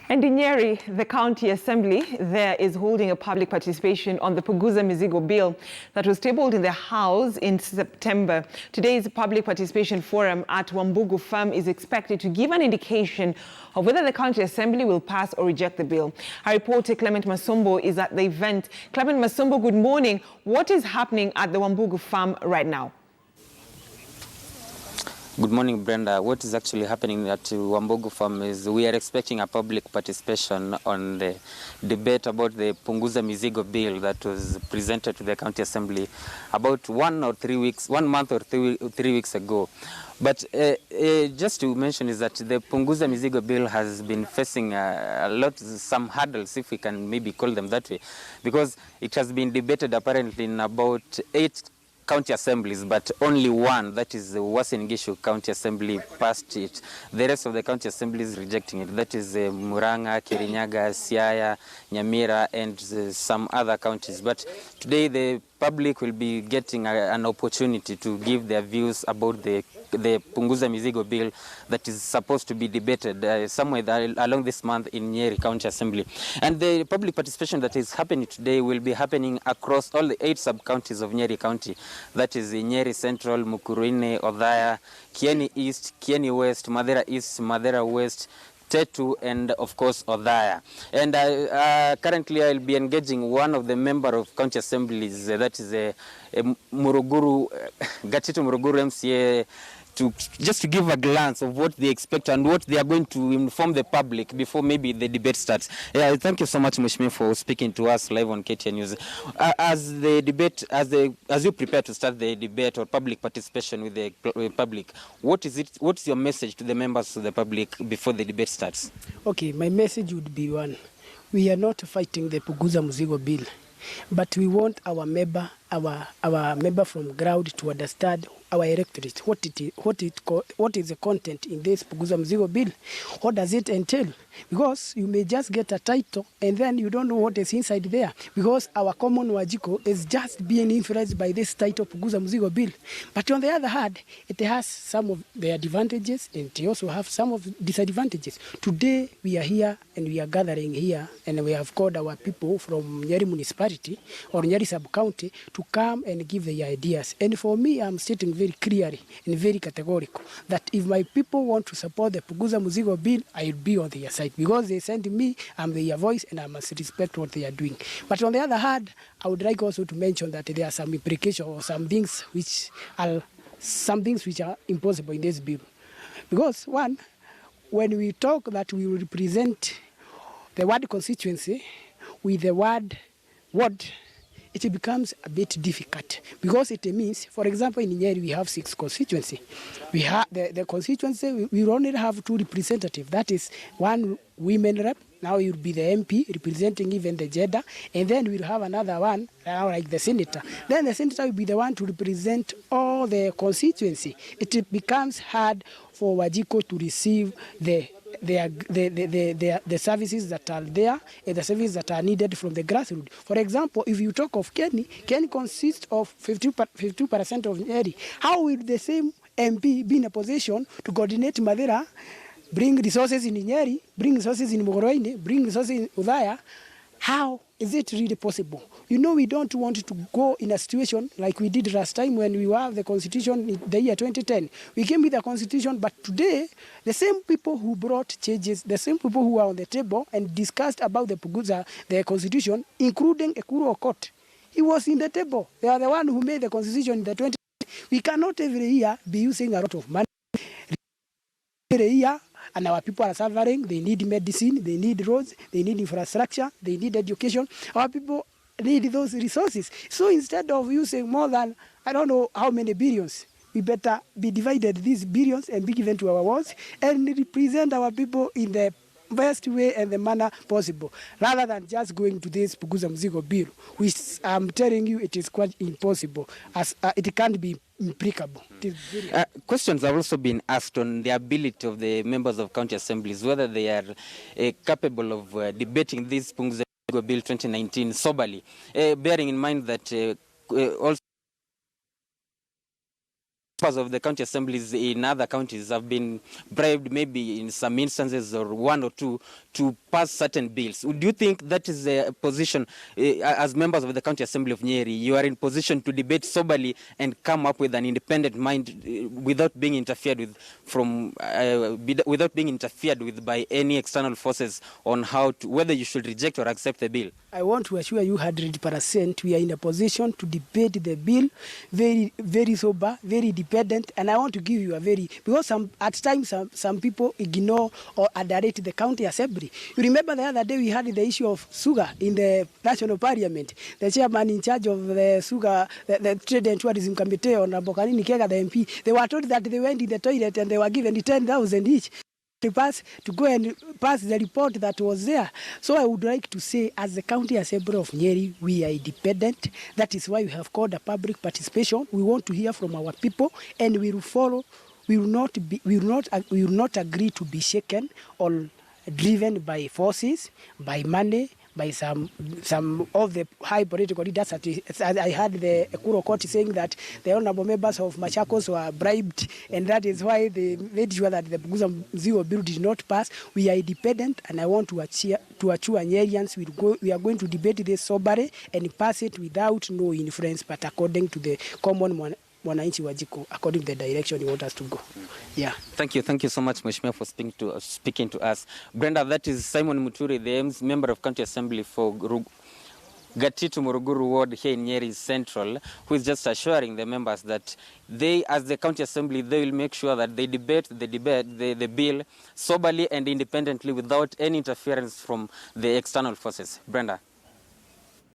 And in Nyeri, the county assembly there is holding a public participation on the Punguza Mzigo bill that was tabled in the House in September. Today's public participation forum at Wambugu Farm is expected to give an indication of whether the county assembly will pass or reject the bill. Our reporter Clement Masombo is at the event. Clement Masombo, good morning. What is happening at the Wambugu Farm right now? Good morning, Brenda. What is actually happening at Wambugu Farm is we are expecting a public participation on the debate about the Punguza Mzigo bill that was presented to the county assembly about 1 month or 3 weeks ago. But just to mention is that the Punguza Mzigo bill has been facing some hurdles, if we can maybe call them that way, because it has been debated apparently in about 8 county assemblies, but only one, that is the Uasin Gishu County Assembly, passed it. The rest of the county assemblies rejecting it. That is Muranga, Kirinyaga, Siaya, Nyamira, and some other counties. But today the public will be getting an opportunity to give their views about the Punguza Mzigo bill that is supposed to be debated somewhere along this month in Nyeri County Assembly. And the public participation that is happening today will be happening across all the 8 sub-counties of Nyeri County. That is Nyeri Central, Mukurweini, Othaya, Kieni East, Kieni West, Madera East, Madera West, Tetu, and of course Othaya. And currently I'll be engaging one of the member of county assemblies, that is Muruguru, Gatito Muruguru MCA, just to give a glance of what they expect and what they are going to inform the public before maybe the debate starts. Thank you so much, Mheshimiwa, for speaking to us live on KTN News. As you prepare to start the debate or public participation with the public, what's your message to the members of the public before the debate starts? Okay, my message would be one: we are not fighting the Punguza Mzigo bill, but we want our member from ground to understand our electorate, what is the content in this Punguza Mzigo bill, what does it entail? Because you may just get a title and then you don't know what is inside there, because our common Wajiko is just being influenced by this title Punguza Mzigo bill. But on the other hand, it has some of the advantages and it also have some of the disadvantages. Today we are here and we are gathering here and we have called our people from Nyeri municipality or Nyeri sub-county to come and give their ideas. And for me, I'm stating very clearly and very categorical that if my people want to support the Punguza Mzigo bill, I'll be on their side, because they send me, I'm their voice, and I must respect what they are doing. But on the other hand, I would like also to mention that there are some implications or some things which are impossible in this bill. Because one, when we talk that we will represent the word constituency with the word ward, it becomes a bit difficult, because it means, for example, in Nyeri we have 6 constituencies. We have the constituency, we only have 2 representatives. That is one women rep, now you'll be the MP representing even the gender, and then we'll have another one, like the senator. Then the senator will be the one to represent all the constituency. It becomes hard for Wajiko to receive the services that are there and the services that are needed from the grassroots. For example, if you talk of Keni consists of 52% of Nyeri. How will the same MP be in a position to coordinate Madera, bring resources in Nyeri, bring resources in Mukurweini, bring resources in Othaya? How is it really possible? You know, we don't want to go in a situation like we did last time when we have the constitution in the year 2010. We came with a constitution, but today, the same people who brought changes, the same people who are on the table and discussed about the constitution, including Ekuru Okot, he was in the table. They are the one who made the constitution in the 2010. We cannot every year be using a lot of money. Every year, and our people are suffering. They need medicine, they need roads, they need infrastructure, they need education. Our people need those resources. So instead of using more than, I don't know how many billions, we better be divided these billions and be given to our wards and represent our people in the best way and the manner possible, rather than just going to this Punguza Mzigo bill, which I'm telling you it is quite impossible, as it can't be impracticable. Questions have also been asked on the ability of the members of county assemblies, whether they are capable of debating this Punguza Mzigo bill 2019 soberly, bearing in mind that also members of the county assemblies in other counties have been bribed, maybe in some instances or one or two, to pass certain bills. Do you think that is a position, as members of the county assembly of Nyeri, you are in position to debate soberly and come up with an independent mind without being interfered with by any external forces on how to, whether you should reject or accept the bill? I want to assure you 100% we are in a position to debate the bill very, very sober, very dependent, and I want to give you a very, because at times some people ignore or underrate the county assembly. You remember the other day we had the issue of sugar in the national parliament. The chairman in charge of the sugar, the trade and tourism committee on Bokanini Kega, the MP, they were told that they went in the toilet and they were given 10,000 each to go and pass the report that was there. So I would like to say, as the county assembly of Nyeri, we are independent. That is why we have called a public participation. We want to hear from our people, and we will follow. We will not agree to be shaken or driven by forces, by money, by some of the high political leaders. I heard the Ekuro Court saying that the honorable members of Machakos were bribed, and that is why they made sure that the Punguza Mzigo bill did not pass. We are independent, and I want to assure Nyerians we are going to debate this soberly and pass it without no influence, but according to the common Mwananchi Wajiko, according to the direction you want us to go. Yeah. Thank you so much, Mheshimiwa, for speaking to us. Brenda, that is Simon Muturi, the member of County Assembly for Gatitu Muruguru Ward here in Nyeri Central, who is just assuring the members that they, as the County Assembly, they will make sure that they debate the bill soberly and independently without any interference from the external forces. Brenda.